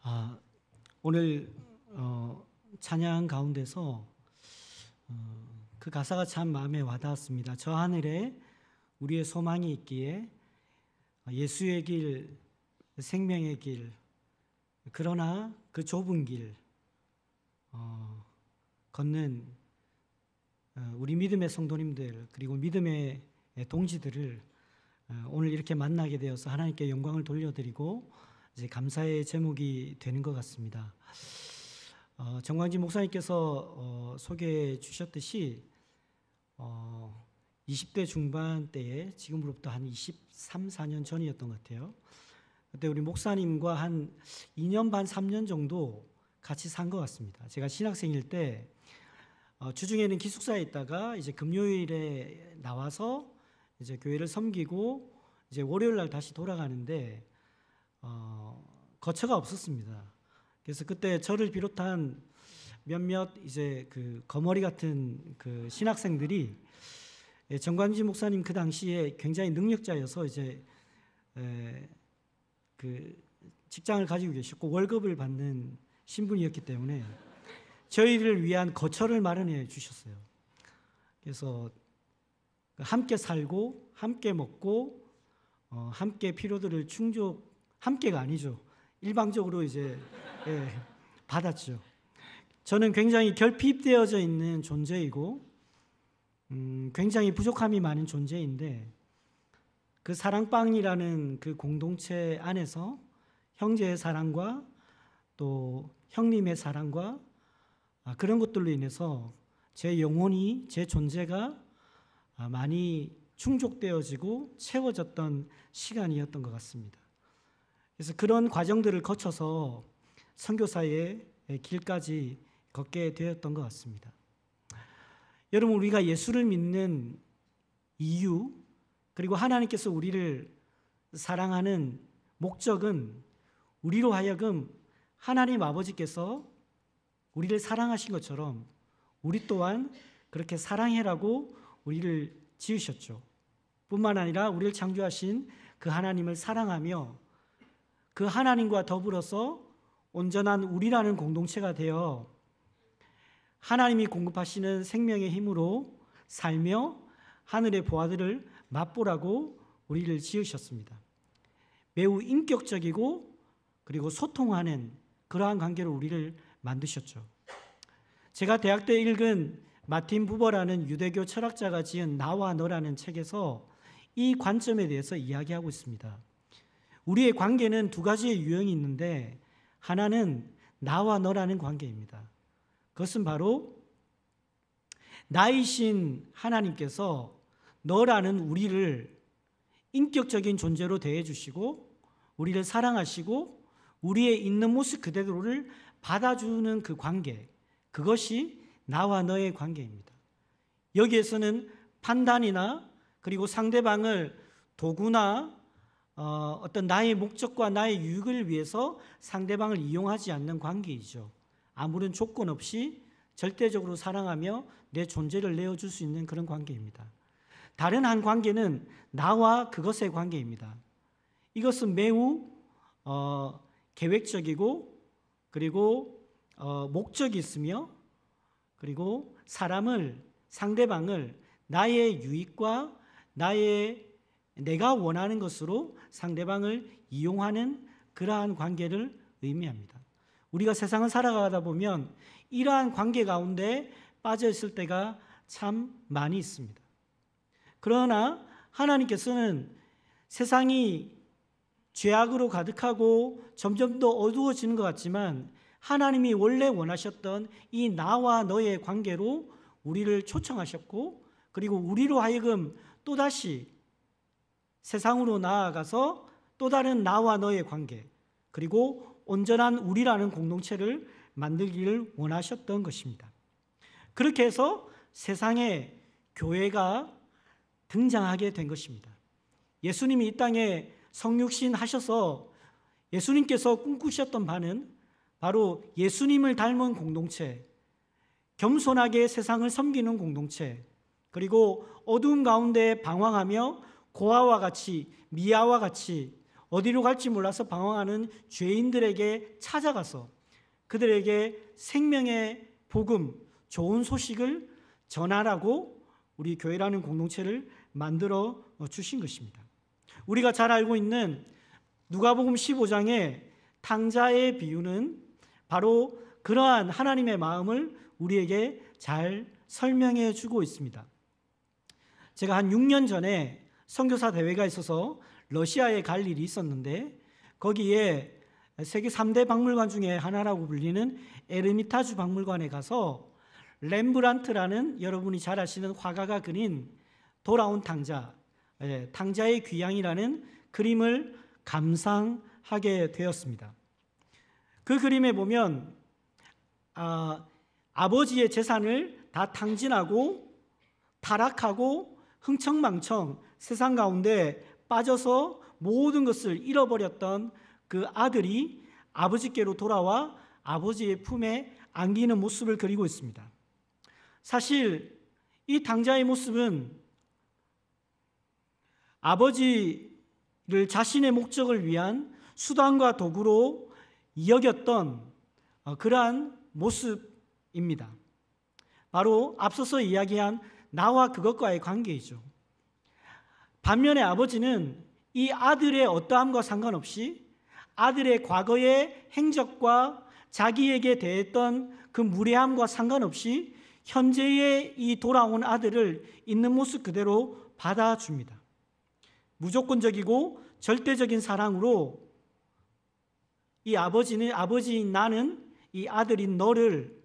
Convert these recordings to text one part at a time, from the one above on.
아, 오늘 찬양 가운데서 그 가사가 참 마음에 와닿았습니다. 저 하늘에 우리의 소망이 있기에 예수의 길, 생명의 길, 그러나 그 좁은 길 걷는 우리 믿음의 성도님들 그리고 믿음의 동지들을 오늘 이렇게 만나게 되어서 하나님께 영광을 돌려드리고 이제 감사의 제목이 되는 것 같습니다. 정광진 목사님께서 소개해 주셨듯이 20대 중반 때에 지금으로부터 한 23, 4년 전이었던 것 같아요. 그때 우리 목사님과 한 2년 반, 3년 정도 같이 산 것 같습니다. 제가 신학생일 때 주중에는 기숙사에 있다가 이제 금요일에 나와서 이제 교회를 섬기고 이제 월요일 날 다시 돌아가는데 거처가 없었습니다. 그래서 그때 저를 비롯한 몇몇 이제 그 거머리 같은 그 신학생들이 정광진 목사님 그 당시에 굉장히 능력자여서 이제 그 직장을 가지고 계셨고 월급을 받는 신분이었기 때문에 저희를 위한 거처를 마련해 주셨어요. 그래서 함께 살고 함께 먹고 함께 필요들을 함께가 아니죠. 일방적으로 이제 받았죠. 저는 굉장히 결핍되어져 있는 존재이고 굉장히 부족함이 많은 존재인데 그 사랑방이라는 그 공동체 안에서 형제의 사랑과 또 형님의 사랑과 그런 것들로 인해서 제 영혼이, 제 존재가 많이 충족되어지고 채워졌던 시간이었던 것 같습니다. 그래서 그런 과정들을 거쳐서 선교사의 길까지 걷게 되었던 것 같습니다. 여러분, 우리가 예수를 믿는 이유 그리고 하나님께서 우리를 사랑하는 목적은 우리로 하여금 하나님 아버지께서 우리를 사랑하신 것처럼 우리 또한 그렇게 사랑해라고 우리를 지으셨죠. 뿐만 아니라 우리를 창조하신 그 하나님을 사랑하며 그 하나님과 더불어서 온전한 우리라는 공동체가 되어 하나님이 공급하시는 생명의 힘으로 살며 하늘의 보화들을 맛보라고 우리를 지으셨습니다. 매우 인격적이고 그리고 소통하는 그러한 관계로 우리를 만드셨죠. 제가 대학 때 읽은 마틴 부버라는 유대교 철학자가 지은 나와 너라는 책에서 이 관점에 대해서 이야기하고 있습니다. 우리의 관계는 두 가지의 유형이 있는데 하나는 나와 너라는 관계입니다. 그것은 바로 나이신 하나님께서 너라는 우리를 인격적인 존재로 대해주시고 우리를 사랑하시고 우리의 있는 모습 그대로를 받아주는 그 관계, 그것이 나와 너의 관계입니다. 여기에서는 판단이나 그리고 상대방을 도구나 어떤 나의 목적과 나의 유익을 위해서 상대방을 이용하지 않는 관계이죠. 아무런 조건 없이 절대적으로 사랑하며 내 존재를 내어줄 수 있는 그런 관계입니다. 다른 한 관계는 나와 그것의 관계입니다. 이것은 매우 계획적이고 그리고 목적이 있으며 그리고 상대방을 나의 유익과 내가 원하는 것으로 상대방을 이용하는 그러한 관계를 의미합니다. 우리가 세상을 살아가다 보면 이러한 관계 가운데 빠져 있을 때가 참 많이 있습니다. 그러나 하나님께서는 세상이 죄악으로 가득하고 점점 더 어두워지는 것 같지만 하나님이 원래 원하셨던 이 나와 너의 관계로 우리를 초청하셨고 그리고 우리로 하여금 또다시 세상으로 나아가서 또 다른 나와 너의 관계 그리고 온전한 우리라는 공동체를 만들기를 원하셨던 것입니다. 그렇게 해서 세상에 교회가 등장하게 된 것입니다. 예수님이 이 땅에 성육신 하셔서 예수님께서 꿈꾸셨던 바는 바로 예수님을 닮은 공동체, 겸손하게 세상을 섬기는 공동체, 그리고 어두운 가운데 방황하며 고아와 같이 미아와 같이 어디로 갈지 몰라서 방황하는 죄인들에게 찾아가서 그들에게 생명의 복음, 좋은 소식을 전하라고 우리 교회라는 공동체를 만들어 주신 것입니다. 우리가 잘 알고 있는 누가복음 15장의 탕자의 비유는 바로 그러한 하나님의 마음을 우리에게 잘 설명해 주고 있습니다. 제가 한 6년 전에 선교사 대회가 있어서 러시아에 갈 일이 있었는데 거기에 세계 3대 박물관 중에 하나라고 불리는 에르미타주 박물관에 가서 렘브란트라는 여러분이 잘 아시는 화가가 그린 돌아온 탕자, 탕자의 귀향이라는 그림을 감상하게 되었습니다. 그 그림에 보면 아버지의 재산을 다 탕진하고 타락하고 흥청망청 세상 가운데 빠져서 모든 것을 잃어버렸던 그 아들이 아버지께로 돌아와 아버지의 품에 안기는 모습을 그리고 있습니다. 사실 이 탕자의 모습은 아버지를 자신의 목적을 위한 수단과 도구로 여겼던 그러한 모습입니다. 바로 앞서서 이야기한 나와 그것과의 관계이죠. 반면에 아버지는 이 아들의 어떠함과 상관없이 아들의 과거의 행적과 자기에게 대했던 그 무례함과 상관없이 현재의 이 돌아온 아들을 있는 모습 그대로 받아줍니다. 무조건적이고 절대적인 사랑으로 이 아버지인 나는 이 아들인 너를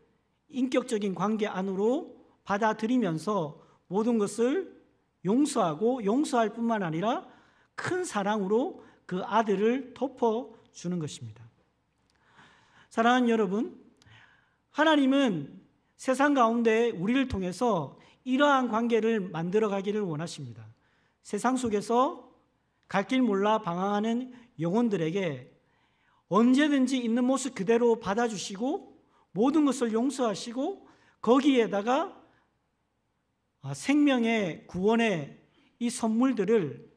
인격적인 관계 안으로 받아들이면서 모든 것을 용서하고 용서할 뿐만 아니라 큰 사랑으로 그 아들을 덮어주는 것입니다. 사랑하는 여러분, 하나님은 세상 가운데 우리를 통해서 이러한 관계를 만들어 가기를 원하십니다. 세상 속에서 갈 길 몰라 방황하는 영혼들에게 언제든지 있는 모습 그대로 받아주시고 모든 것을 용서하시고 거기에다가 생명의 구원의 이 선물들을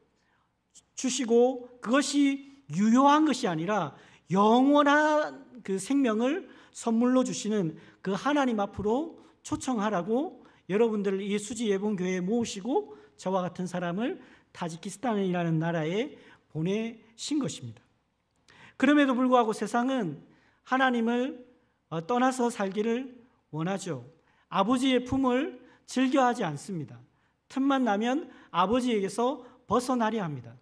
주시고 그것이 유효한 것이 아니라 영원한 그 생명을 선물로 주시는 그 하나님 앞으로 초청하라고 여러분들을 이 수지 예봉교회에 모으시고 저와 같은 사람을 타지키스탄이라는 나라에 보내신 것입니다. 그럼에도 불구하고 세상은 하나님을 떠나서 살기를 원하죠. 아버지의 품을 즐겨하지 않습니다. 틈만 나면 아버지에게서 벗어나려 합니다.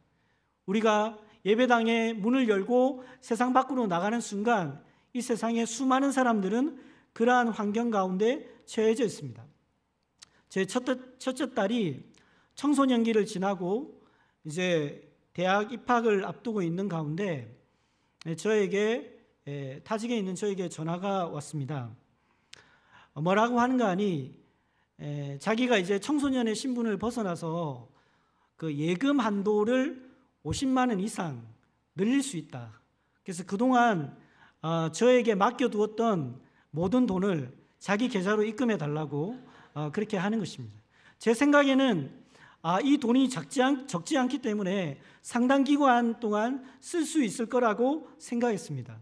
우리가 예배당의 문을 열고 세상 밖으로 나가는 순간 이 세상의 수많은 사람들은 그러한 환경 가운데 처해져 있습니다. 제 첫째 딸이 청소년기를 지나고 이제 대학 입학을 앞두고 있는 가운데 저에게 타직에 있는 저에게 전화가 왔습니다. 뭐라고 하는가 하니 자기가 이제 청소년의 신분을 벗어나서 그 예금 한도를 50만 원 이상 늘릴 수 있다. 그래서 그동안 저에게 맡겨두었던 모든 돈을 자기 계좌로 입금해 달라고 그렇게 하는 것입니다. 제 생각에는 이 돈이 적지 않기 때문에 상당 기간 동안 쓸 수 있을 거라고 생각했습니다.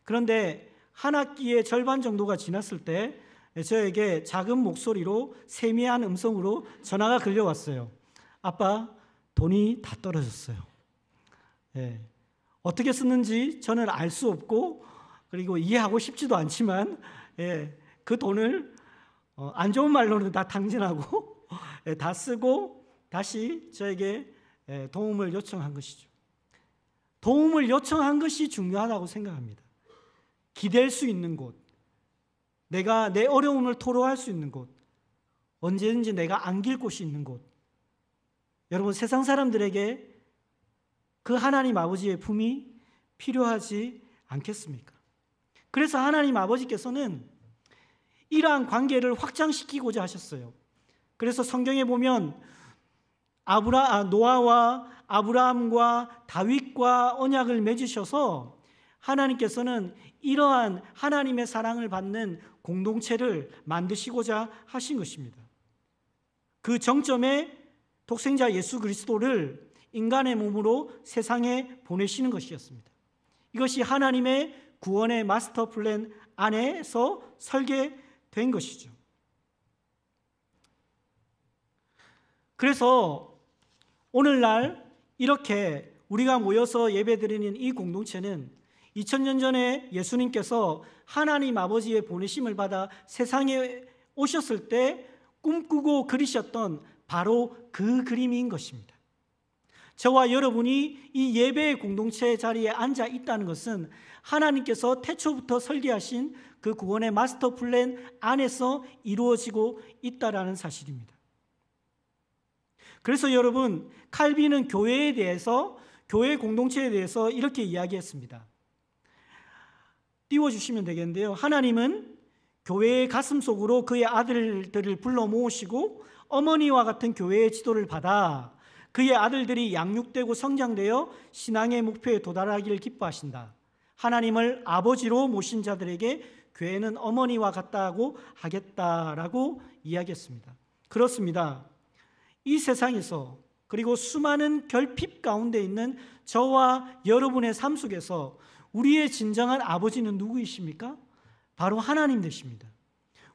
그런데 한 학기의 절반 정도가 지났을 때 저에게 작은 목소리로 세미한 음성으로 전화가 걸려왔어요. 아빠, 돈이 다 떨어졌어요. 어떻게 썼는지 저는 알 수 없고 그리고 이해하고 싶지도 않지만 그 돈을 안 좋은 말로는 다 탕진하고 다 쓰고 다시 저에게 도움을 요청한 것이죠. 도움을 요청한 것이 중요하다고 생각합니다. 기댈 수 있는 곳, 내가 내 어려움을 토로할 수 있는 곳, 언제든지 내가 안길 곳이 있는 곳. 여러분, 세상 사람들에게 그 하나님 아버지의 품이 필요하지 않겠습니까? 그래서 하나님 아버지께서는 이러한 관계를 확장시키고자 하셨어요. 그래서 성경에 보면 노아와 아브라함과 다윗과 언약을 맺으셔서 하나님께서는 이러한 하나님의 사랑을 받는 공동체를 만드시고자 하신 것입니다. 그 정점에 독생자 예수 그리스도를 인간의 몸으로 세상에 보내시는 것이었습니다. 이것이 하나님의 구원의 마스터 플랜 안에서 설계된 것이죠. 그래서 오늘날 이렇게 우리가 모여서 예배드리는 이 공동체는 2000년 전에 예수님께서 하나님 아버지의 보내심을 받아 세상에 오셨을 때 꿈꾸고 그리셨던 바로 그 그림인 것입니다. 저와 여러분이 이 예배의 공동체 자리에 앉아 있다는 것은 하나님께서 태초부터 설계하신 그 구원의 마스터 플랜 안에서 이루어지고 있다라는 사실입니다. 그래서 여러분, 칼빈은 교회에 대해서, 교회 공동체에 대해서 이렇게 이야기했습니다. 띄워주시면 되겠는데요. 하나님은 교회의 가슴 속으로 그의 아들들을 불러 모으시고 어머니와 같은 교회의 지도를 받아 그의 아들들이 양육되고 성장되어 신앙의 목표에 도달하기를 기뻐하신다. 하나님을 아버지로 모신 자들에게 교회는 어머니와 같다고 하겠다라고 이야기했습니다. 그렇습니다. 이 세상에서, 그리고 수많은 결핍 가운데 있는 저와 여러분의 삶 속에서 우리의 진정한 아버지는 누구이십니까? 바로 하나님 되십니다.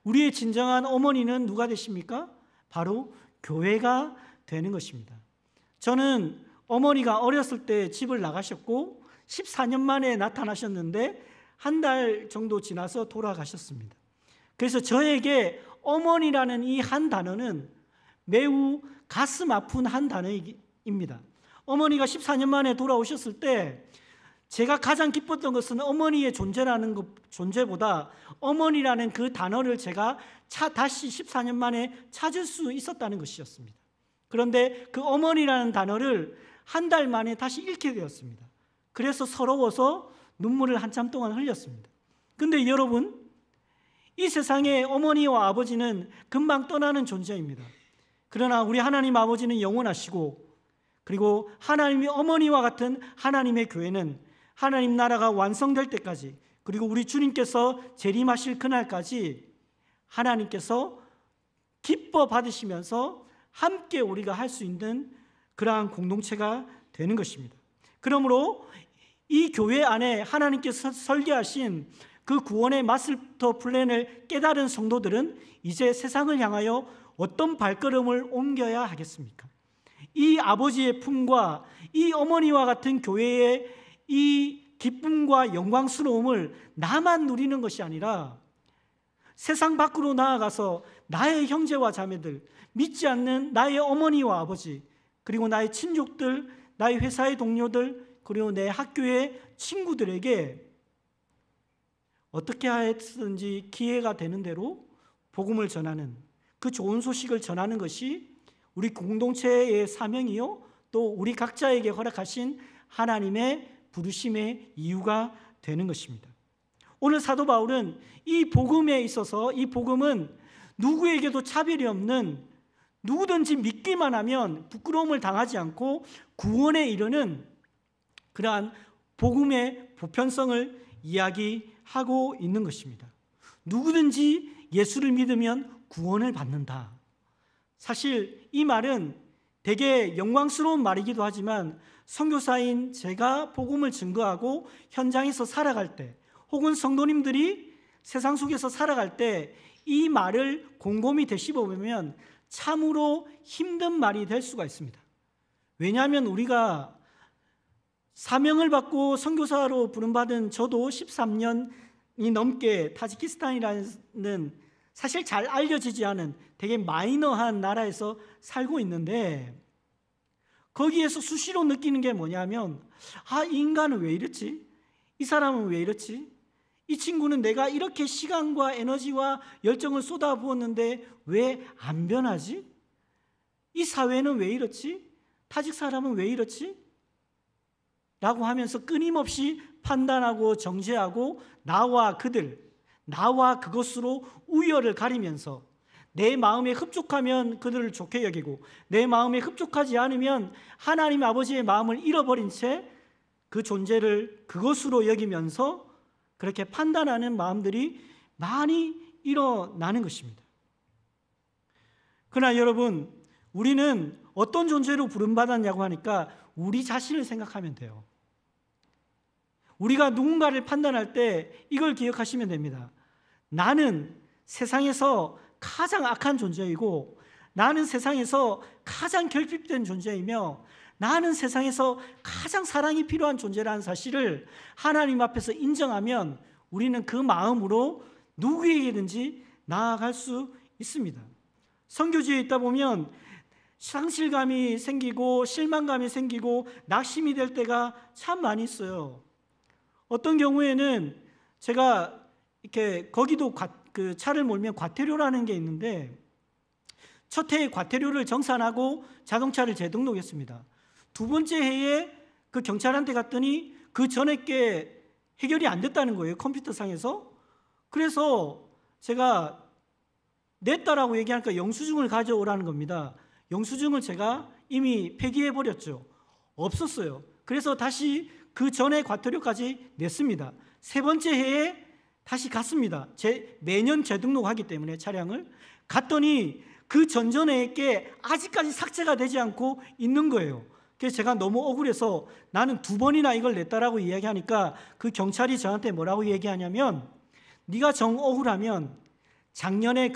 우리의 진정한 어머니는 누가 되십니까? 바로 교회가 되는 것입니다. 저는 어머니가 어렸을 때 집을 나가셨고 14년 만에 나타나셨는데 한 달 정도 지나서 돌아가셨습니다. 그래서 저에게 어머니라는 이 한 단어는 매우 가슴 아픈 한 단어입니다. 어머니가 14년 만에 돌아오셨을 때 제가 가장 기뻤던 것은 어머니의 존재보다 어머니라는 그 단어를 제가 다시 14년 만에 찾을 수 있었다는 것이었습니다. 그런데 그 어머니라는 단어를 한 달 만에 다시 잃게 되었습니다. 그래서 서러워서 눈물을 한참 동안 흘렸습니다. 근데 여러분, 이 세상에 어머니와 아버지는 금방 떠나는 존재입니다. 그러나 우리 하나님 아버지는 영원하시고, 그리고 하나님의 어머니와 같은 하나님의 교회는 하나님 나라가 완성될 때까지, 그리고 우리 주님께서 재림하실 그날까지 하나님께서 기뻐 받으시면서 함께 우리가 할 수 있는 그러한 공동체가 되는 것입니다. 그러므로 이 교회 안에 하나님께서 설계하신 그 구원의 마스터 플랜을 깨달은 성도들은 이제 세상을 향하여 어떤 발걸음을 옮겨야 하겠습니까? 이 아버지의 품과 이 어머니와 같은 교회의 이 기쁨과 영광스러움을 나만 누리는 것이 아니라 세상 밖으로 나아가서 나의 형제와 자매들, 믿지 않는 나의 어머니와 아버지, 그리고 나의 친족들, 나의 회사의 동료들, 그리고 내 학교의 친구들에게 어떻게 하든지 기회가 되는 대로 복음을 전하는, 그 좋은 소식을 전하는 것이 우리 공동체의 사명이요, 또 우리 각자에게 허락하신 하나님의 부르심의 이유가 되는 것입니다. 오늘 사도 바울은 이 복음에 있어서, 이 복음은 누구에게도 차별이 없는, 누구든지 믿기만 하면 부끄러움을 당하지 않고 구원에 이르는 그러한 복음의 보편성을 이야기하고 있는 것입니다. 누구든지 예수를 믿으면 구원을 받는다. 사실 이 말은 되게 영광스러운 말이기도 하지만 선교사인 제가 복음을 증거하고 현장에서 살아갈 때, 혹은 성도님들이 세상 속에서 살아갈 때 이 말을 곰곰이 되씹어보면 참으로 힘든 말이 될 수가 있습니다. 왜냐하면 우리가 사명을 받고 선교사로 부름받은 저도 13년이 넘게 타지키스탄이라는 사실 잘 알려지지 않은 되게 마이너한 나라에서 살고 있는데, 거기에서 수시로 느끼는 게 뭐냐면, 이 인간은 왜 이렇지? 이 사람은 왜 이렇지? 이 친구는 내가 이렇게 시간과 에너지와 열정을 쏟아부었는데 왜 안 변하지? 이 사회는 왜 이렇지? 타직 사람은 왜 이렇지? 라고 하면서 끊임없이 판단하고 정죄하고 나와 그들, 나와 그것으로 우열을 가리면서 내 마음에 흡족하면 그들을 좋게 여기고 내 마음에 흡족하지 않으면 하나님 아버지의 마음을 잃어버린 채 그 존재를 그것으로 여기면서 그렇게 판단하는 마음들이 많이 일어나는 것입니다. 그러나 여러분, 우리는 어떤 존재로 부름받았냐고 하니까 우리 자신을 생각하면 돼요. 우리가 누군가를 판단할 때 이걸 기억하시면 됩니다. 나는 세상에서 가장 악한 존재이고, 나는 세상에서 가장 결핍된 존재이며, 나는 세상에서 가장 사랑이 필요한 존재라는 사실을 하나님 앞에서 인정하면 우리는 그 마음으로 누구에게든지 나아갈 수 있습니다. 선교지에 있다 보면 상실감이 생기고 실망감이 생기고 낙심이 될 때가 참 많이 있어요. 어떤 경우에는 제가 이렇게 거기도 그 차를 몰면 과태료라는 게 있는데, 첫 해에 과태료를 정산하고 자동차를 재등록했습니다. 두 번째 해에 그 경찰한테 갔더니 그 전에 게 해결이 안 됐다는 거예요, 컴퓨터상에서. 그래서 제가 냈다라고 얘기하니까 영수증을 가져오라는 겁니다. 영수증을 제가 이미 폐기해버렸죠. 없었어요. 그래서 다시 그 전에 과태료까지 냈습니다. 세 번째 해에 다시 갔습니다. 매년 재등록하기 때문에 차량을 갔더니 그 전전에 게 아직까지 삭제가 되지 않고 있는 거예요. 그래서 제가 너무 억울해서 나는 2번이나 이걸 냈다라고 이야기하니까 그 경찰이 저한테 뭐라고 얘기하냐면, 네가 정 억울하면 작년에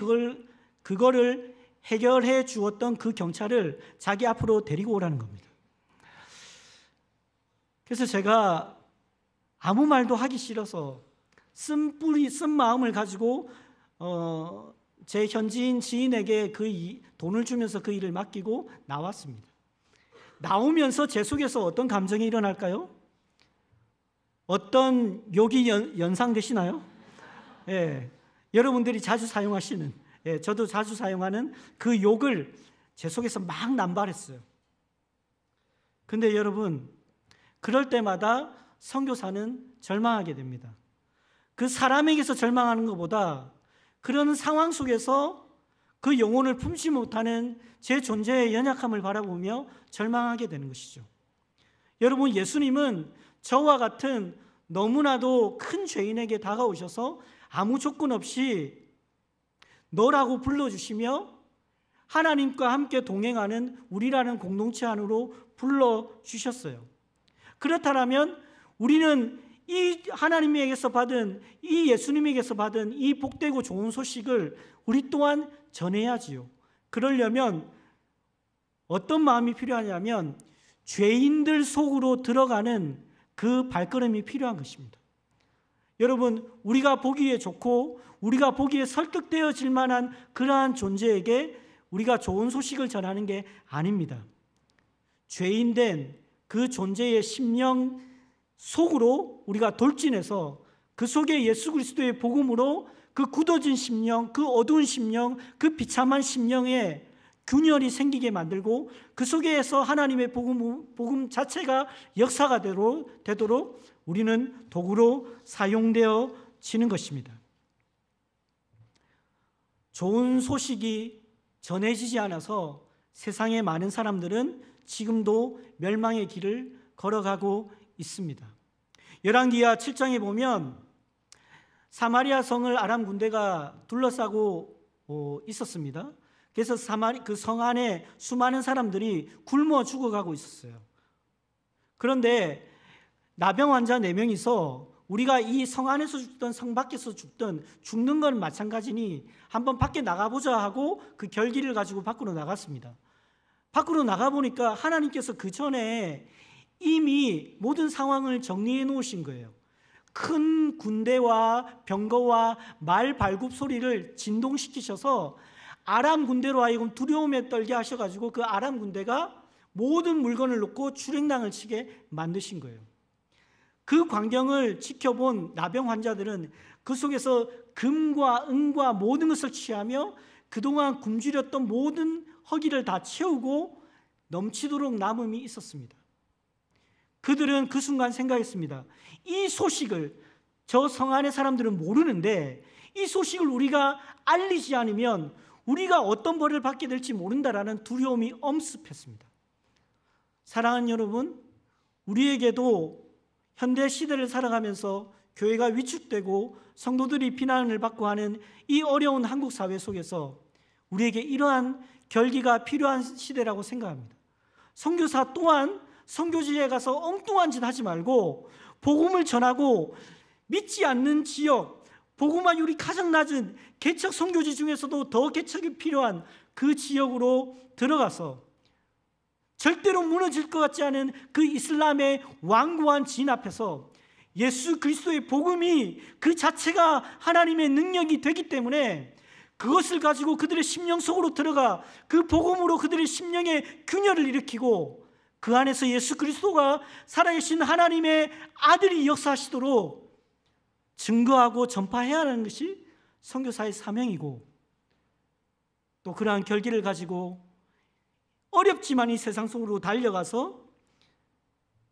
그거를 해결해 주었던 그 경찰을 자기 앞으로 데리고 오라는 겁니다. 그래서 제가 아무 말도 하기 싫어서 쓴 마음을 가지고 제 현지인 지인에게 돈을 주면서 그 일을 맡기고 나왔습니다. 나오면서 제 속에서 어떤 감정이 일어날까요? 어떤 욕이 연상되시나요? 예, 여러분들이 자주 사용하시는, 저도 자주 사용하는 그 욕을 제 속에서 막 남발했어요. 근데 여러분, 그럴 때마다 선교사는 절망하게 됩니다. 그 사람에게서 절망하는 것보다 그런 상황 속에서 그 영혼을 품지 못하는 제 존재의 연약함을 바라보며 절망하게 되는 것이죠. 여러분, 예수님은 저와 같은 너무나도 큰 죄인에게 다가오셔서 아무 조건 없이 너라고 불러주시며 하나님과 함께 동행하는 우리라는 공동체 안으로 불러주셨어요. 그렇다면 우리는 이 하나님에게서 받은, 이 예수님에게서 받은 이 복되고 좋은 소식을 우리 또한 전해야지요. 그러려면 어떤 마음이 필요하냐면 죄인들 속으로 들어가는 그 발걸음이 필요한 것입니다. 여러분, 우리가 보기에 좋고 우리가 보기에 설득되어질 만한 그러한 존재에게 우리가 좋은 소식을 전하는 게 아닙니다. 죄인된 그 존재의 심령 속으로 우리가 돌진해서 그 속에 예수 그리스도의 복음으로 그 굳어진 심령, 그 어두운 심령, 그 비참한 심령에 균열이 생기게 만들고 그 속에서 하나님의 복음 자체가 역사가 되도록 우리는 도구로 사용되어지는 것입니다. 좋은 소식이 전해지지 않아서 세상의 많은 사람들은 지금도 멸망의 길을 걸어가고 있습니다. 열왕기하 7장에 보면 사마리아 성을 아람 군대가 둘러싸고 있었습니다. 그래서 그 성 안에 수많은 사람들이 굶어 죽어가고 있었어요. 그런데 나병 환자 4명이서 우리가 이 성 안에서 죽든 성 밖에서 죽는 건 마찬가지니 한번 밖에 나가보자 하고 그 결기를 가지고 밖으로 나갔습니다. 밖으로 나가보니까 하나님께서 그 전에 이미 모든 상황을 정리해 놓으신 거예요. 큰 군대와 병거와 말 발굽 소리를 진동시키셔서 아람 군대로 하여금 두려움에 떨게 하셔가지고 그 아람 군대가 모든 물건을 놓고 출행당을 치게 만드신 거예요. 그 광경을 지켜본 나병 환자들은 그 속에서 금과 은과 모든 것을 취하며 그동안 굶주렸던 모든 허기를 다 채우고 넘치도록 남음이 있었습니다. 그들은 그 순간 생각했습니다. 이 소식을 저 성 안의 사람들은 모르는데 이 소식을 우리가 알리지 않으면 우리가 어떤 벌을 받게 될지 모른다라는 두려움이 엄습했습니다. 사랑하는 여러분, 우리에게도 현대 시대를 살아가면서 교회가 위축되고 성도들이 비난을 받고 하는 이 어려운 한국 사회 속에서 우리에게 이러한 결기가 필요한 시대라고 생각합니다. 선교사 또한 선교지에 가서 엉뚱한 짓 하지 말고 복음을 전하고 믿지 않는 지역, 복음화율이 가장 낮은 개척 선교지 중에서도 더 개척이 필요한 그 지역으로 들어가서 절대로 무너질 것 같지 않은 그 이슬람의 완고한 진 앞에서 예수 그리스도의 복음이 그 자체가 하나님의 능력이 되기 때문에 그것을 가지고 그들의 심령 속으로 들어가 그 복음으로 그들의 심령에 균열을 일으키고 그 안에서 예수 그리스도가 살아계신 하나님의 아들이 역사하시도록 증거하고 전파해야 하는 것이 선교사의 사명이고, 또 그러한 결기를 가지고 어렵지만 이 세상 속으로 달려가서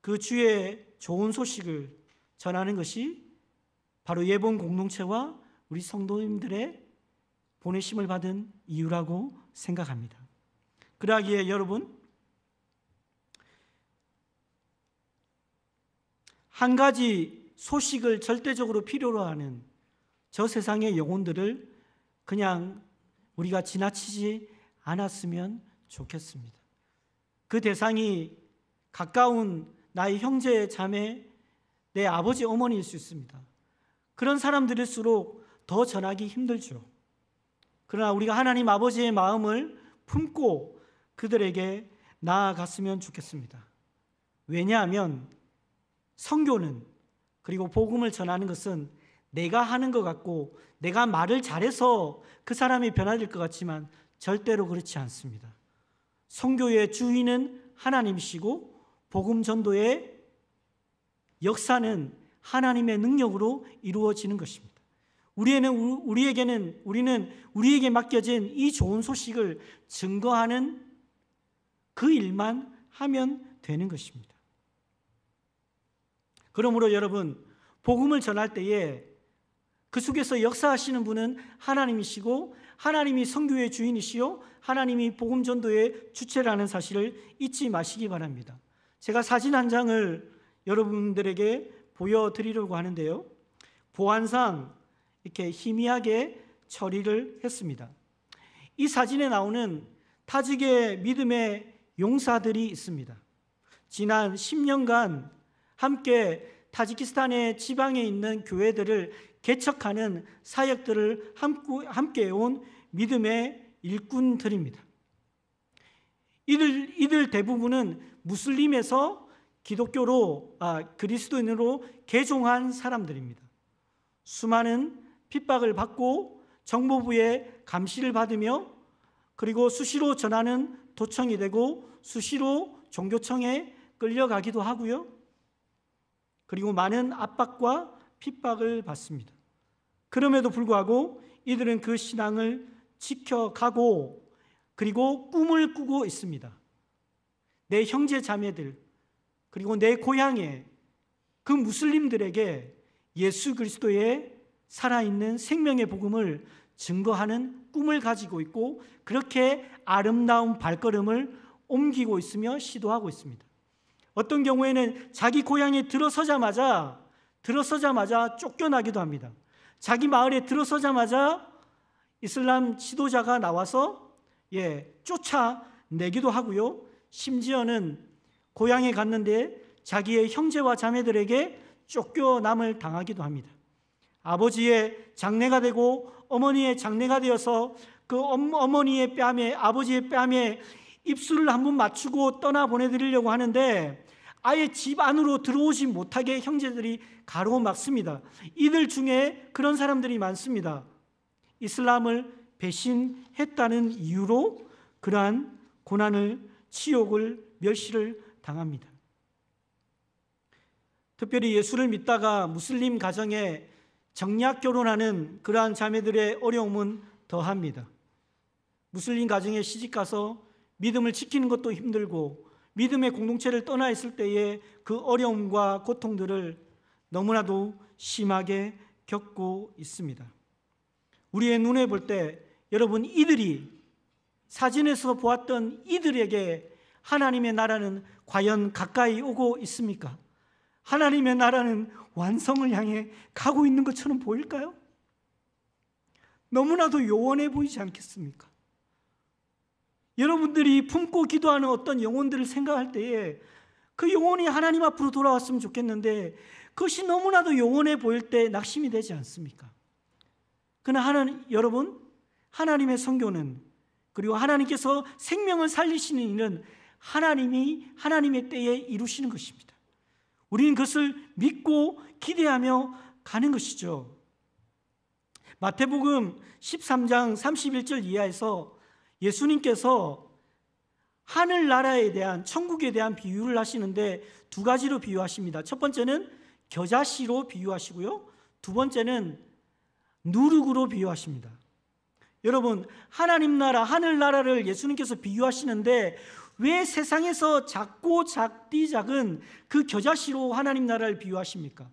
그 주의 좋은 소식을 전하는 것이 바로 예본 공동체와 우리 성도님들의 보내심을 받은 이유라고 생각합니다. 그러기에 여러분, 한 가지 소식을 절대적으로 필요로 하는 저 세상의 영혼들을 그냥 우리가 지나치지 않았으면 좋겠습니다. 그 대상이 가까운 나의 형제, 자매, 내 아버지, 어머니일 수 있습니다. 그런 사람들일수록 더 전하기 힘들죠. 그러나 우리가 하나님 아버지의 마음을 품고 그들에게 나아갔으면 좋겠습니다. 왜냐하면 선교는, 그리고 복음을 전하는 것은 내가 하는 것 같고 내가 말을 잘해서 그 사람이 변화될 것 같지만 절대로 그렇지 않습니다. 선교의 주인은 하나님이시고 복음 전도의 역사는 하나님의 능력으로 이루어지는 것입니다. 우리에게 맡겨진 이 좋은 소식을 증거하는 그 일만 하면 되는 것입니다. 그러므로 여러분, 복음을 전할 때에 그 속에서 역사하시는 분은 하나님이시고 하나님이 선교의 주인이시요 하나님이 복음 전도의 주체라는 사실을 잊지 마시기 바랍니다. 제가 사진 한 장을 여러분들에게 보여드리려고 하는데요, 보안상 이렇게 희미하게 처리를 했습니다. 이 사진에 나오는 타직의 믿음의 용사들이 있습니다. 지난 10년간 함께 타지키스탄의 지방에 있는 교회들을 개척하는 사역들을 함께 해온 믿음의 일꾼들입니다. 이들 대부분은 무슬림에서 그리스도인으로 개종한 사람들입니다. 수많은 핍박을 받고 정보부의 감시를 받으며, 그리고 수시로 전하는 도청이 되고 수시로 종교청에 끌려가기도 하고요, 그리고 많은 압박과 핍박을 받습니다. 그럼에도 불구하고 이들은 그 신앙을 지켜가고 그리고 꿈을 꾸고 있습니다. 내 형제 자매들, 그리고 내 고향의 그 무슬림들에게 예수 그리스도의 살아있는 생명의 복음을 증거하는 꿈을 가지고 있고, 그렇게 아름다운 발걸음을 옮기고 있으며 시도하고 있습니다. 어떤 경우에는 자기 고향에 들어서자마자 쫓겨나기도 합니다. 자기 마을에 들어서자마자 이슬람 지도자가 나와서 쫓아내기도 하고요, 심지어는 고향에 갔는데 자기의 형제와 자매들에게 쫓겨남을 당하기도 합니다. 아버지의 장례가 되고 어머니의 장례가 되어서 그 어머니의 뺨에, 아버지의 뺨에 입술을 한번 맞추고 떠나보내드리려고 하는데 아예 집 안으로 들어오지 못하게 형제들이 가로막습니다. 이들 중에 그런 사람들이 많습니다. 이슬람을 배신했다는 이유로 그러한 고난을, 치욕을, 멸시를 당합니다. 특별히 예수를 믿다가 무슬림 가정에 정략 결혼하는 그러한 자매들의 어려움은 더합니다. 무슬림 가정에 시집가서 믿음을 지키는 것도 힘들고 믿음의 공동체를 떠나 있을 때의 그 어려움과 고통들을 너무나도 심하게 겪고 있습니다. 우리의 눈에 볼 때 여러분, 이들이 사진에서 보았던 이들에게 하나님의 나라는 과연 가까이 오고 있습니까? 하나님의 나라는 완성을 향해 가고 있는 것처럼 보일까요? 너무나도 요원해 보이지 않겠습니까? 여러분들이 품고 기도하는 어떤 영혼들을 생각할 때에 그 영혼이 하나님 앞으로 돌아왔으면 좋겠는데 그것이 너무나도 영원해 보일 때 낙심이 되지 않습니까? 그러나 여러분, 하나님의 선교는, 그리고 하나님께서 생명을 살리시는 일은 하나님의 때에 이루시는 것입니다. 우리는 그것을 믿고 기대하며 가는 것이죠. 마태복음 13장 31절 이하에서 예수님께서 하늘나라에 대한, 천국에 대한 비유를 하시는데 두 가지로 비유하십니다. 첫 번째는 겨자씨로 비유하시고요, 두 번째는 누룩으로 비유하십니다. 여러분, 하나님 나라, 하늘나라를 예수님께서 비유하시는데 왜 세상에서 작고 작은 그 겨자씨로 하나님 나라를 비유하십니까?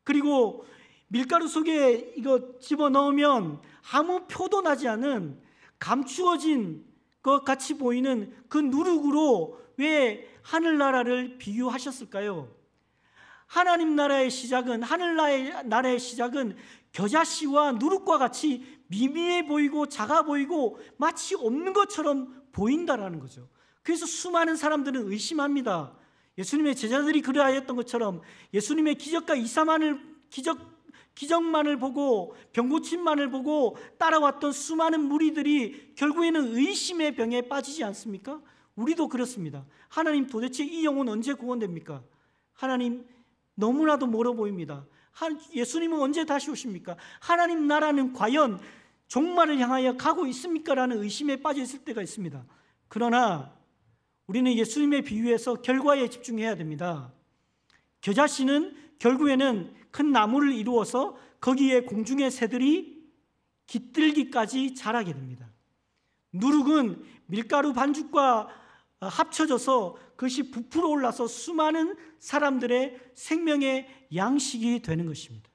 그리고 밀가루 속에 이거 집어넣으면 아무 표도 나지 않은 감추어진 것 같이 보이는 그 누룩으로 왜 하늘나라를 비유하셨을까요? 하나님 나라의 시작은, 하늘나라의 시작은 겨자씨와 누룩과 같이 미미해 보이고 작아 보이고 마치 없는 것처럼 보인다라는 거죠. 그래서 수많은 사람들은 의심합니다. 예수님의 제자들이 그러하였던 것처럼 예수님의 기적과 기적만을 보고, 병 고침만을 보고 따라왔던 수많은 무리들이 결국에는 의심의 병에 빠지지 않습니까? 우리도 그렇습니다. 하나님, 도대체 이 영혼 언제 구원됩니까? 하나님, 너무나도 멀어 보입니다. 예수님은 언제 다시 오십니까? 하나님 나라는 과연 종말을 향하여 가고 있습니까? 라는 의심에 빠져 있을 때가 있습니다. 그러나 우리는 예수님의 비유에서 결과에 집중해야 됩니다. 겨자씨는 결국에는 큰 나무를 이루어서 거기에 공중의 새들이 깃들기까지 자라게 됩니다. 누룩은 밀가루 반죽과 합쳐져서 그것이 부풀어 올라서 수많은 사람들의 생명의 양식이 되는 것입니다.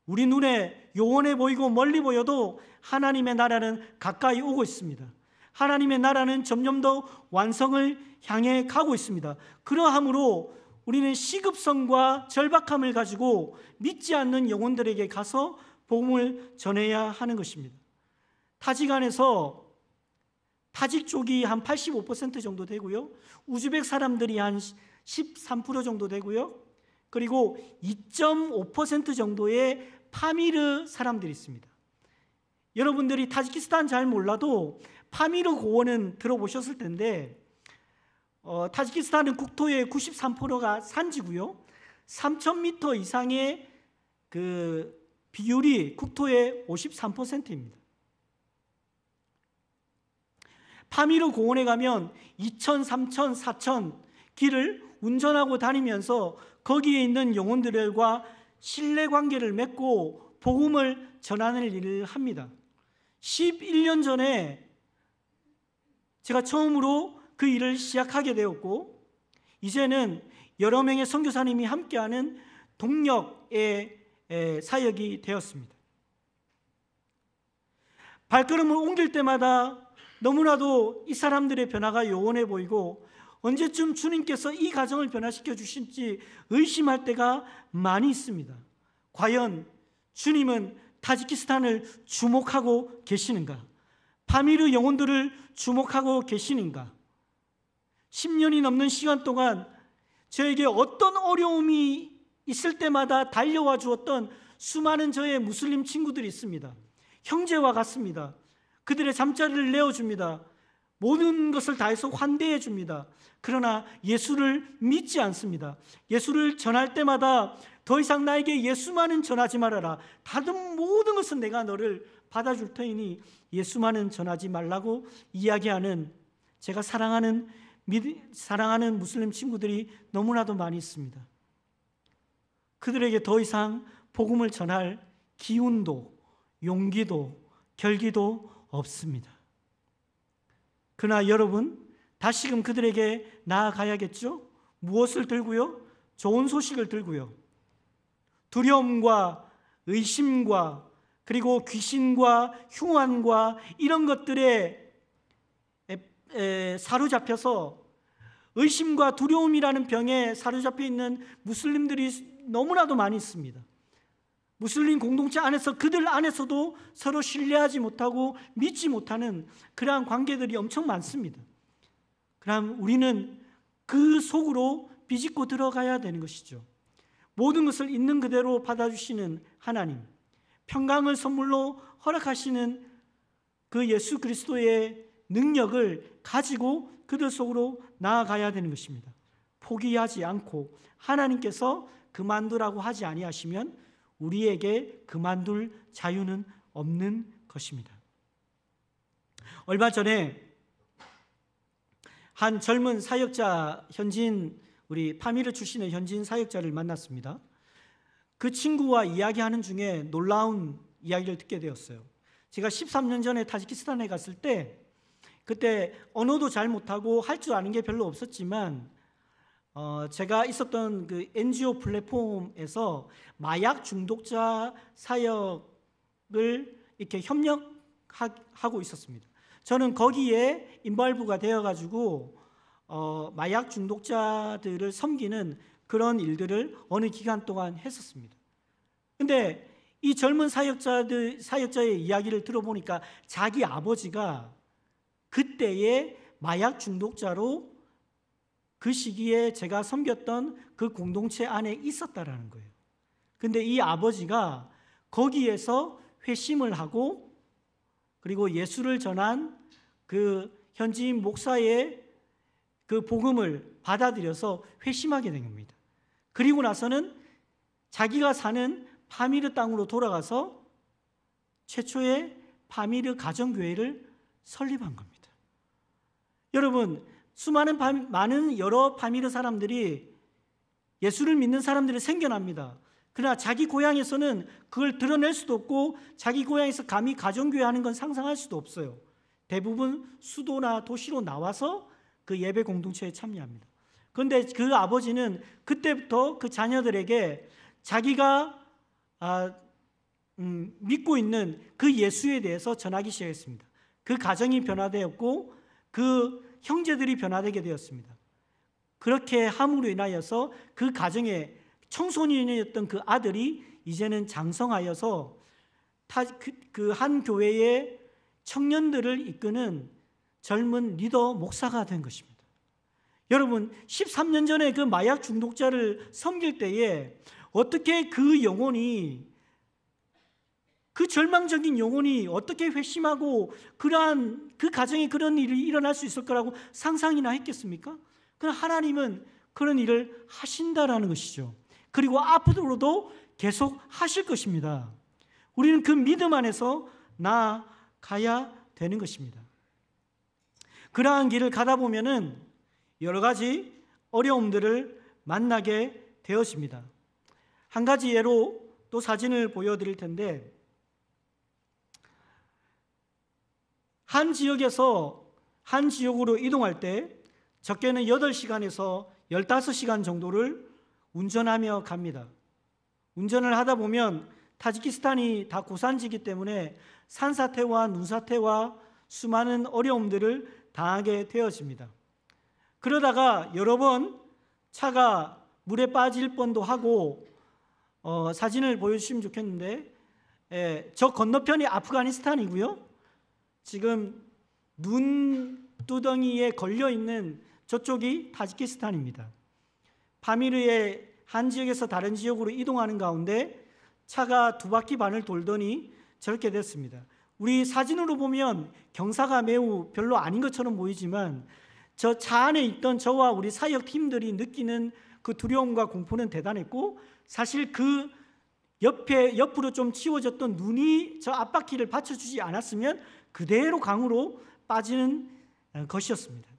우리 눈에 요원해 보이고 멀리 보여도 하나님의 나라는 가까이 오고 있습니다. 하나님의 나라는 점점 더 완성을 향해 가고 있습니다. 그러하므로 우리는 시급성과 절박함을 가지고 믿지 않는 영혼들에게 가서 복음을 전해야 하는 것입니다. 타직 안에서 타직 쪽이 한 85% 정도 되고요, 우즈벡 사람들이 한 13% 정도 되고요, 그리고 2.5% 정도의 파미르 사람들이 있습니다. 여러분들이 타지키스탄 잘 몰라도 파미르 고원은 들어보셨을 텐데, 타지키스탄은 국토의 93%가 산지고요, 3,000m 이상의 그 비율이 국토의 53%입니다. 파미르 고원에 가면 2,000, 3,000, 4,000 길을 운전하고 다니면서 거기에 있는 영혼들과 신뢰관계를 맺고 복음을 전하는 일을 합니다. 11년 전에 제가 처음으로 그 일을 시작하게 되었고, 이제는 여러 명의 선교사님이 함께하는 동력의 사역이 되었습니다. 발걸음을 옮길 때마다 너무나도 이 사람들의 변화가 요원해 보이고 언제쯤 주님께서 이 가정을 변화시켜 주실지 의심할 때가 많이 있습니다. 과연 주님은 타지키스탄을 주목하고 계시는가? 파미르 영혼들을 주목하고 계시는가? 10년이 넘는 시간 동안 저에게 어떤 어려움이 있을 때마다 달려와 주었던 수많은 저의 무슬림 친구들이 있습니다. 형제와 같습니다. 그들의 잠자리를 내어줍니다. 모든 것을 다해서 환대해 줍니다. 그러나 예수를 믿지 않습니다. 예수를 전할 때마다 더 이상 나에게 예수만은 전하지 말아라. 다른 모든 것은 내가 너를 받아줄 터이니 예수만은 전하지 말라고 이야기하는, 제가 사랑하는 무슬림 친구들이 너무나도 많이 있습니다. 그들에게 더 이상 복음을 전할 기운도 용기도 결기도 없습니다. 그러나 여러분, 다시금 그들에게 나아가야겠죠? 무엇을 들고요? 좋은 소식을 들고요. 두려움과 의심과 그리고 귀신과 흉안과 이런 것들에 사로잡혀서 의심과 두려움이라는 병에 사로잡혀 있는 무슬림들이 너무나도 많이 있습니다. 무슬림 공동체 안에서 그들 안에서도 서로 신뢰하지 못하고 믿지 못하는 그러한 관계들이 엄청 많습니다. 그럼 우리는 그 속으로 비집고 들어가야 되는 것이죠. 모든 것을 있는 그대로 받아주시는 하나님, 평강을 선물로 허락하시는 그 예수 그리스도의 능력을 가지고 그들 속으로 나아가야 되는 것입니다. 포기하지 않고 하나님께서 그만두라고 하지 아니하시면 우리에게 그만둘 자유는 없는 것입니다. 얼마 전에 한 젊은 사역자, 현지인, 우리 파미르 출신의 현지인 사역자를 만났습니다. 그 친구와 이야기하는 중에 놀라운 이야기를 듣게 되었어요. 제가 13년 전에 타지키스탄에 갔을 때 그때 언어도 잘 못하고 할 줄 아는 게 별로 없었지만 제가 있었던 그 NGO 플랫폼에서 마약 중독자 사역을 이렇게 협력하고 있었습니다. 저는 거기에 인발부가 되어가지고 마약 중독자들을 섬기는 그런 일들을 어느 기간 동안 했었습니다. 근데 이 젊은 사역자의 이야기를 들어보니까 자기 아버지가 그때의 마약 중독자로 그 시기에 제가 섬겼던 그 공동체 안에 있었다라는 거예요. 근데 이 아버지가 거기에서 회심을 하고 그리고 예수를 전한 그 현지인 목사의 그 복음을 받아들여서 회심하게 된 겁니다. 그리고 나서는 자기가 사는 파미르 땅으로 돌아가서 최초의 파미르 가정교회를 설립한 겁니다. 여러분, 많은 여러 파미르 사람들이 예수를 믿는 사람들이 생겨납니다. 그러나 자기 고향에서는 그걸 드러낼 수도 없고 자기 고향에서 감히 가정교회 하는 건 상상할 수도 없어요. 대부분 수도나 도시로 나와서 그 예배 공동체에 참여합니다. 그런데 그 아버지는 그때부터 그 자녀들에게 자기가 믿고 있는 그 예수에 대해서 전하기 시작했습니다. 그 가정이 변화되었고 그 형제들이 변화되게 되었습니다. 그렇게 함으로 인하여서 그 가정에 청소년이었던 그 아들이 이제는 장성하여서 그 한 교회의 청년들을 이끄는 젊은 리더 목사가 된 것입니다. 여러분, 13년 전에 그 마약 중독자를 섬길 때에 어떻게 그 영혼이, 그 절망적인 영혼이 어떻게 회심하고 그러한 그 가정에 그런 일이 일어날 수 있을 거라고 상상이나 했겠습니까? 그러나 하나님은 그런 일을 하신다라는 것이죠. 그리고 앞으로도 계속 하실 것입니다. 우리는 그 믿음 안에서 나아가야 되는 것입니다. 그러한 길을 가다 보면은 여러 가지 어려움들을 만나게 되어집니다. 한 가지 예로 또 사진을 보여드릴 텐데, 한 지역에서 한 지역으로 이동할 때 적게는 8시간에서 15시간 정도를 운전하며 갑니다. 운전을 하다 보면 타지키스탄이 다 고산지이기 때문에 산사태와 눈사태와 수많은 어려움들을 당하게 되어집니다. 그러다가 여러 번 차가 물에 빠질 뻔도 하고, 사진을 보여주시면 좋겠는데, 저 건너편이 아프가니스탄이고요. 지금 눈두덩이에 걸려있는 저쪽이 타지키스탄입니다. 파미르의 한 지역에서 다른 지역으로 이동하는 가운데 차가 2바퀴 반을 돌더니 저렇게 됐습니다. 우리 사진으로 보면 경사가 매우 별로 아닌 것처럼 보이지만 저 차 안에 있던 저와 우리 사역팀들이 느끼는 그 두려움과 공포는 대단했고, 사실 그 옆으로 좀 치워졌던 눈이 저 앞바퀴를 받쳐주지 않았으면 그대로 강으로 빠지는 것이었습니다.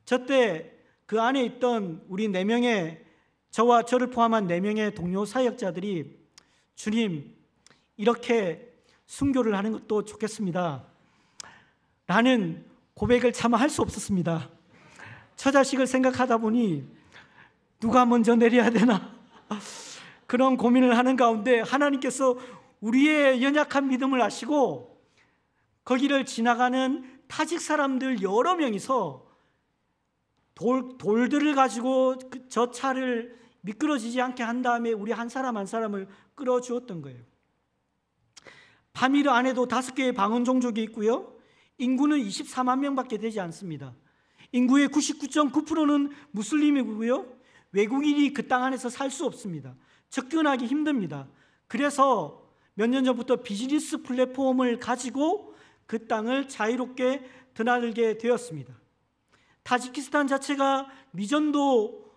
저때 그 안에 있던 우리 4명의, 저와 저를 포함한 4명의 동료 사역자들이 주님, 이렇게 순교를 하는 것도 좋겠습니다 라는 고백을 차마 할 수 없었습니다. 처자식을 생각하다 보니 누가 먼저 내려야 되나 그런 고민을 하는 가운데 하나님께서 우리의 연약한 믿음을 아시고 거기를 지나가는 타직 사람들 여러 명이서 돌들을 가지고 저 차를 미끄러지지 않게 한 다음에 우리 한 사람 한 사람을 끌어주었던 거예요. 파미르 안에도 5개의 방언 종족이 있고요, 인구는 24만 명밖에 되지 않습니다. 인구의 99.9%는 무슬림이고요, 외국인이 그 땅 안에서 살 수 없습니다. 접근하기 힘듭니다. 그래서 몇 년 전부터 비즈니스 플랫폼을 가지고 그 땅을 자유롭게 드나들게 되었습니다. 타지키스탄 자체가 미전도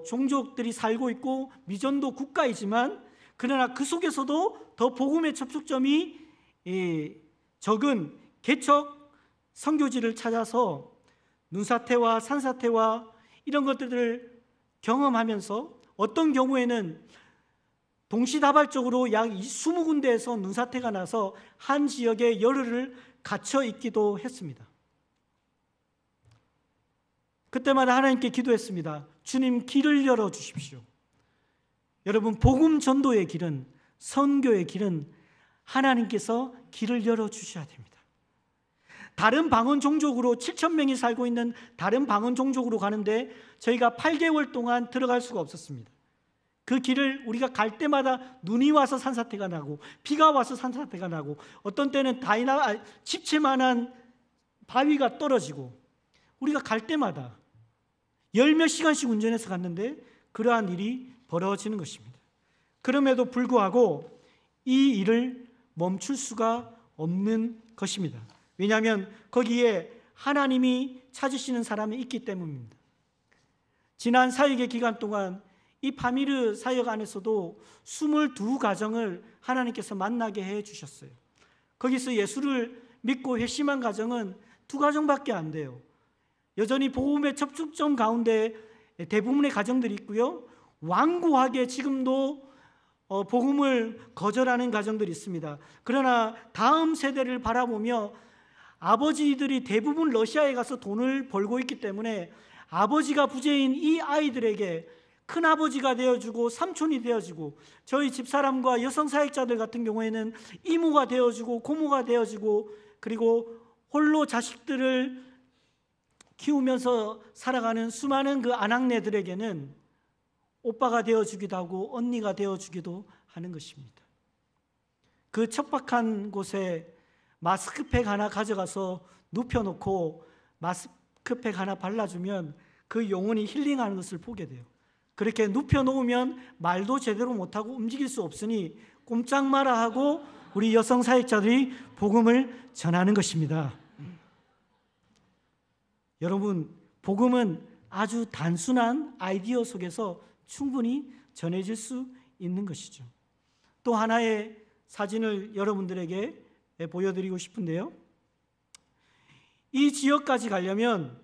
종족들이 살고 있고 미전도 국가이지만, 그러나 그 속에서도 더 복음의 접촉점이 적은 개척 선교지를 찾아서 눈사태와 산사태와 이런 것들을 경험하면서 어떤 경우에는 동시다발적으로 약 20군데에서 눈사태가 나서 한 지역에 열흘을 갇혀 있기도 했습니다. 그때마다 하나님께 기도했습니다. 주님, 길을 열어주십시오. 여러분, 복음 전도의 길은, 선교의 길은 하나님께서 길을 열어주셔야 됩니다. 다른 방언 종족으로 7,000명이 살고 있는 다른 방언 종족으로 가는데 저희가 8개월 동안 들어갈 수가 없었습니다. 그 길을 우리가 갈 때마다 눈이 와서 산사태가 나고 비가 와서 산사태가 나고 어떤 때는 집채만한 바위가 떨어지고, 우리가 갈 때마다 열 몇 시간씩 운전해서 갔는데 그러한 일이 벌어지는 것입니다. 그럼에도 불구하고 이 일을 멈출 수가 없는 것입니다. 왜냐하면 거기에 하나님이 찾으시는 사람이 있기 때문입니다. 지난 사역의 기간 동안 이 파미르 사역 안에서도 22가정을 하나님께서 만나게 해 주셨어요. 거기서 예수를 믿고 회심한 가정은 2가정밖에 안 돼요. 여전히 복음의 접촉점 가운데 대부분의 가정들이 있고요, 완고하게 지금도 복음을 거절하는 가정들이 있습니다. 그러나 다음 세대를 바라보며 아버지들이 대부분 러시아에 가서 돈을 벌고 있기 때문에 아버지가 부재인 이 아이들에게 큰아버지가 되어주고 삼촌이 되어주고, 저희 집사람과 여성 사역자들 같은 경우에는 이모가 되어주고 고모가 되어주고, 그리고 홀로 자식들을 키우면서 살아가는 수많은 그 아낙네들에게는 오빠가 되어주기도 하고 언니가 되어주기도 하는 것입니다. 그 척박한 곳에 마스크팩 하나 가져가서 눕혀놓고 마스크팩 하나 발라주면 그 영혼이 힐링하는 것을 보게 돼요. 그렇게 눕혀놓으면 말도 제대로 못하고 움직일 수 없으니 꼼짝 마라 하고 우리 여성 사역자들이 복음을 전하는 것입니다. 여러분, 복음은 아주 단순한 아이디어 속에서 충분히 전해질 수 있는 것이죠. 또 하나의 사진을 여러분들에게 보여드리고 싶은데요, 이 지역까지 가려면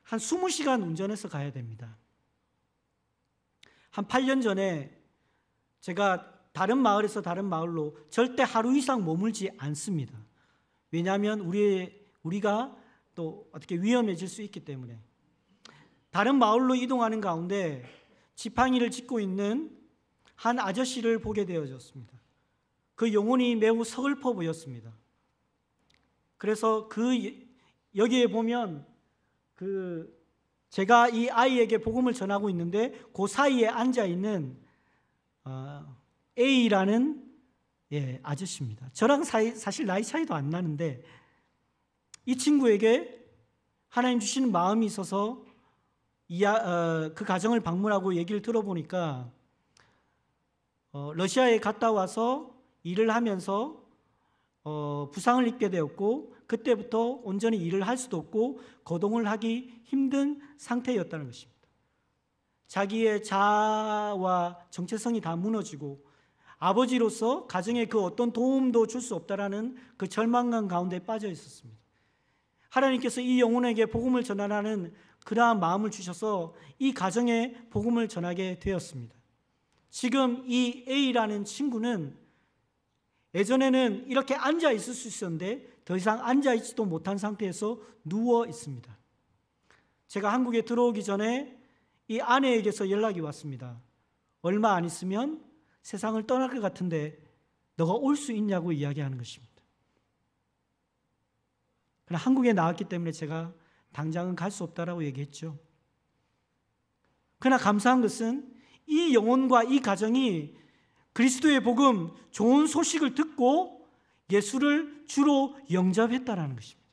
한 20시간 운전해서 가야 됩니다. 한 8년 전에 제가 다른 마을에서 다른 마을로 절대 하루 이상 머물지 않습니다. 왜냐하면 우리가 또 어떻게 위험해질 수 있기 때문에. 다른 마을로 이동하는 가운데 지팡이를 짚고 있는 한 아저씨를 보게 되어졌습니다. 그 영혼이 매우 서글퍼 보였습니다. 그래서 여기에 보면 제가 이 아이에게 복음을 전하고 있는데 그 사이에 앉아 있는 A라는 아저씨입니다. 저랑 사실 나이 차이도 안 나는데 이 친구에게 하나님 주시는 마음이 있어서 그 가정을 방문하고 얘기를 들어보니까 러시아에 갔다 와서 일을 하면서 부상을 입게 되었고, 그때부터 온전히 일을 할 수도 없고 거동을 하기 힘든 상태였다는 것입니다. 자기의 자아와 정체성이 다 무너지고 아버지로서 가정에 그 어떤 도움도 줄 수 없다라는 그 절망감 가운데 빠져 있었습니다. 하나님께서 이 영혼에게 복음을 전하라는 그러한 마음을 주셔서 이 가정에 복음을 전하게 되었습니다. 지금 이 A라는 친구는 예전에는 이렇게 앉아 있을 수 있었는데 더 이상 앉아 있지도 못한 상태에서 누워 있습니다. 제가 한국에 들어오기 전에 이 아내에게서 연락이 왔습니다. 얼마 안 있으면 세상을 떠날 것 같은데 너가 올 수 있냐고 이야기하는 것입니다. 그러나 한국에 나왔기 때문에 제가 당장은 갈 수 없다라고 얘기했죠. 그러나 감사한 것은 이 영혼과 이 가정이 그리스도의 복음, 좋은 소식을 듣고 예수를 주로 영접했다라는 것입니다.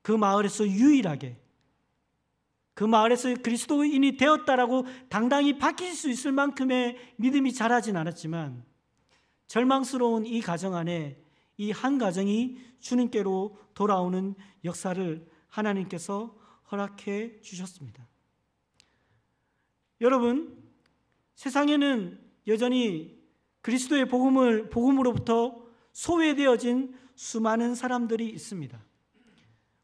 그 마을에서 유일하게 그 마을에서 그리스도인이 되었다라고 당당히 밝힐 수 있을 만큼의 믿음이 자라진 않았지만 절망스러운 이 가정 안에 이 한 가정이 주님께로 돌아오는 역사를 하나님께서 허락해 주셨습니다. 여러분, 세상에는 여전히 그리스도의 복음으로부터 소외되어진 수많은 사람들이 있습니다.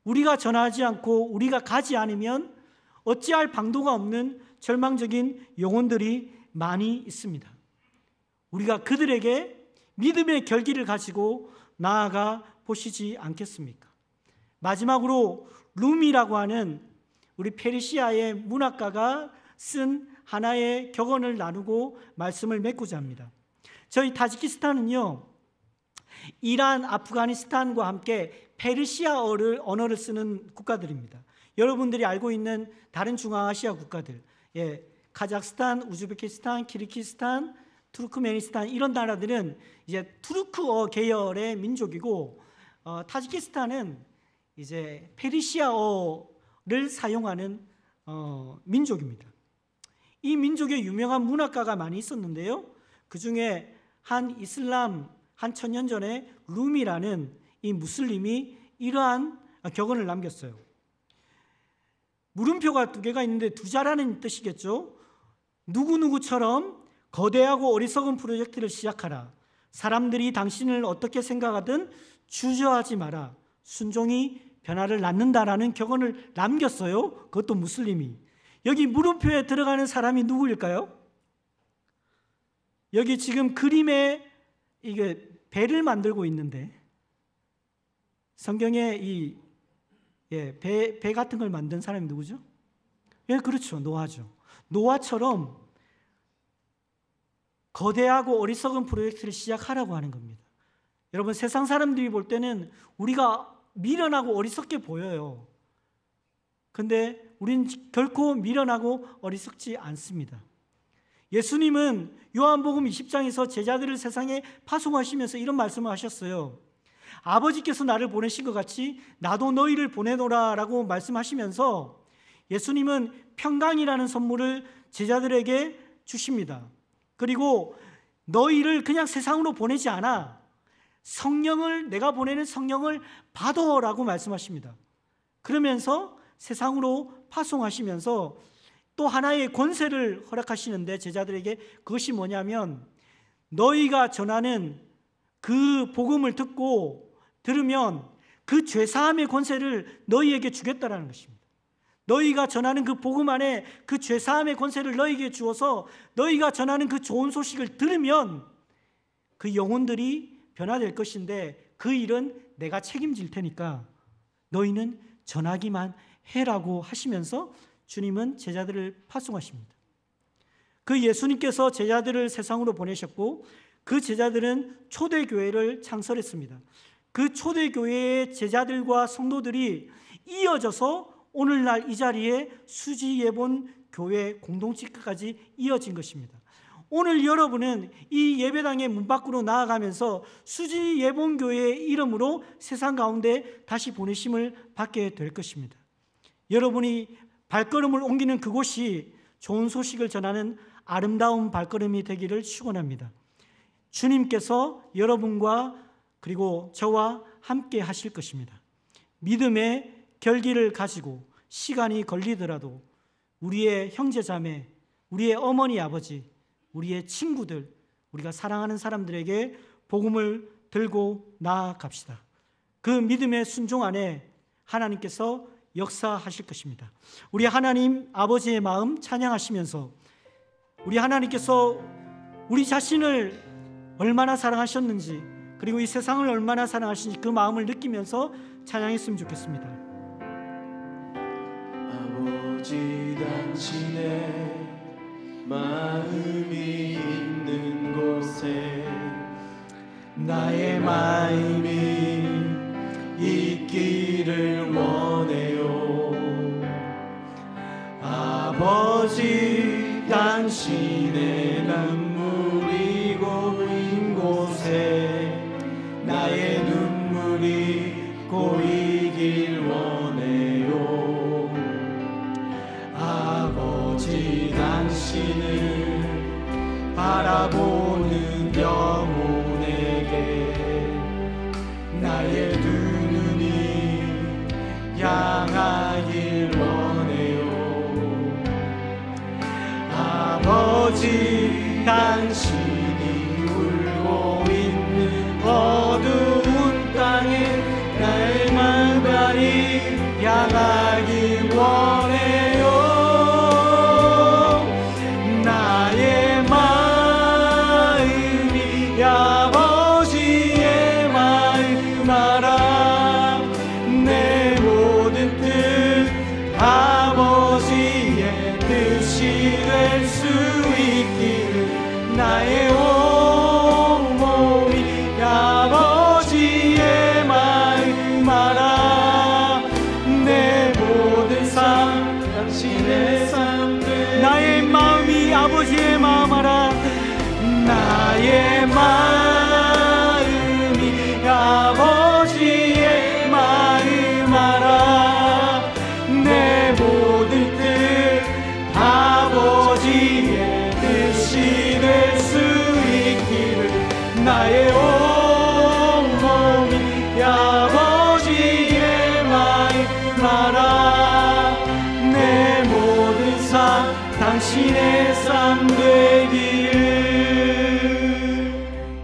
우리가 전하지 않고 우리가 가지 않으면 어찌할 방도가 없는 절망적인 영혼들이 많이 있습니다. 우리가 그들에게 믿음의 결기를 가지고 나아가 보시지 않겠습니까? 마지막으로 룸이라고 하는 우리 페르시아의 문학가가 쓴 하나의 격언을 나누고 말씀을 맺고자 합니다. 저희 타지키스탄은요, 이란, 아프가니스탄과 함께 페르시아 언어를 쓰는 국가들입니다. 여러분들이 알고 있는 다른 중앙아시아 국가들, 카자흐스탄, 우즈베키스탄, 키르기스탄, 투르크메니스탄 이런 나라들은 이제 투르크어 계열의 민족이고, 타지키스탄은 이제 페르시아어를 사용하는 민족입니다. 이 민족에 유명한 문학가가 많이 있었는데요. 그 중에 한 이슬람 한 1000년 전에 룸이라는 이 무슬림이 이러한 격언을 남겼어요. 물음표가 2개가 있는데 두자라는 뜻이겠죠. 누구누구처럼 거대하고 어리석은 프로젝트를 시작하라. 사람들이 당신을 어떻게 생각하든 주저하지 마라. 순종이 변화를 낳는다라는 격언을 남겼어요. 그것도 무슬림이. 여기 물음표에 들어가는 사람이 누구일까요? 여기 지금 그림에 이게 배를 만들고 있는데 성경에 이 배 같은 걸 만든 사람이 누구죠? 그렇죠. 노아죠. 노아처럼 거대하고 어리석은 프로젝트를 시작하라고 하는 겁니다. 여러분, 세상 사람들이 볼 때는 우리가 미련하고 어리석게 보여요. 근데 우린 결코 미련하고 어리석지 않습니다. 예수님은 요한복음 20장에서 제자들을 세상에 파송하시면서 이런 말씀을 하셨어요. 아버지께서 나를 보내신 것 같이 나도 너희를 보내노라 라고 말씀하시면서 예수님은 평강이라는 선물을 제자들에게 주십니다. 그리고 너희를 그냥 세상으로 보내지 않아. 내가 보내는 성령을 받아라고 말씀하십니다. 그러면서 세상으로 파송하시면서 또 하나의 권세를 허락하시는데 제자들에게 그것이 뭐냐면 너희가 전하는 그 복음을 들으면 그 죄사함의 권세를 너희에게 주겠다라는 것입니다. 너희가 전하는 그 복음 안에 그 죄사함의 권세를 너희에게 주어서 너희가 전하는 그 좋은 소식을 들으면 그 영혼들이 변화될 것인데 그 일은 내가 책임질 테니까 너희는 전하기만 해라고 하시면서 주님은 제자들을 파송하십니다. 그 예수님께서 제자들을 세상으로 보내셨고 그 제자들은 초대교회를 창설했습니다. 그 초대교회의 제자들과 성도들이 이어져서 오늘날 이 자리에 수지예본 교회 공동체까지 이어진 것입니다. 오늘 여러분은 이 예배당의 문 밖으로 나아가면서 수지예본교회의 이름으로 세상 가운데 다시 보내심을 받게 될 것입니다. 여러분이 발걸음을 옮기는 그곳이 좋은 소식을 전하는 아름다운 발걸음이 되기를 축원합니다. 주님께서 여러분과 그리고 저와 함께 하실 것입니다. 믿음의 결기를 가지고 시간이 걸리더라도 우리의 형제자매, 우리의 어머니 아버지, 우리의 친구들, 우리가 사랑하는 사람들에게 복음을 들고 나아갑시다. 그 믿음의 순종 안에 하나님께서 역사하실 것입니다. 우리 하나님 아버지의 마음 찬양하시면서 우리 하나님께서 우리 자신을 얼마나 사랑하셨는지 그리고 이 세상을 얼마나 사랑하시는지 그 마음을 느끼면서 찬양했으면 좋겠습니다. 아버지 당신의 마음이 있는 곳에 나의 마음이 있기를 원해요. 아버지 당신의 눈물이 고인 곳에 나의 눈물이 고이길 원해요. 당신이 울고 있는 어두운 땅에 나의 마음만이 향하기 원해요. 나의 마음이 아버지의 마음 알아. 내 모든 뜻 아버지의 뜻이 될 수 있기를 나의 온 몸이 아버지의 마음 알아. 내 모든 삶 당신의 삶 나의 마음이 아버지의 마음 알아. 나의 마음이 아버지의 마음 알아. 내 모든 뜻 아버지의 뜻이 될 수 있기를 나의 온 몸이 아버지의 마음 알아. 내 모든 삶 당신의 삶 되기를.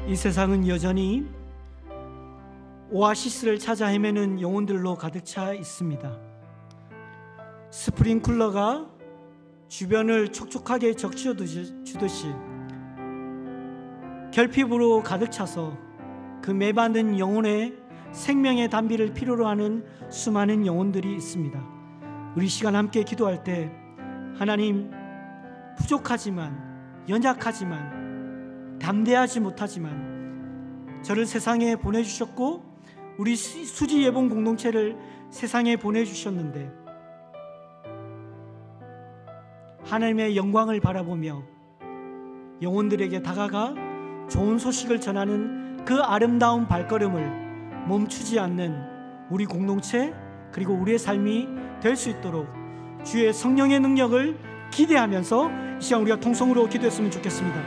이 세상은 여전히 오아시스를 찾아 헤매는 영혼들로 가득 차 있습니다. 스프링클러가 주변을 촉촉하게 적셔주듯이 결핍으로 가득 차서 그 메받는 영혼의 생명의 단비를 필요로 하는 수많은 영혼들이 있습니다. 우리 시간 함께 기도할 때 하나님, 부족하지만 연약하지만 담대하지 못하지만 저를 세상에 보내주셨고 우리 수지 예봉 공동체를 세상에 보내주셨는데 하나님의 영광을 바라보며 영혼들에게 다가가 좋은 소식을 전하는 그 아름다운 발걸음을 멈추지 않는 우리 공동체 그리고 우리의 삶이 될 수 있도록 주의 성령의 능력을 기대하면서 이 시간 우리가 통성으로 기도했으면 좋겠습니다.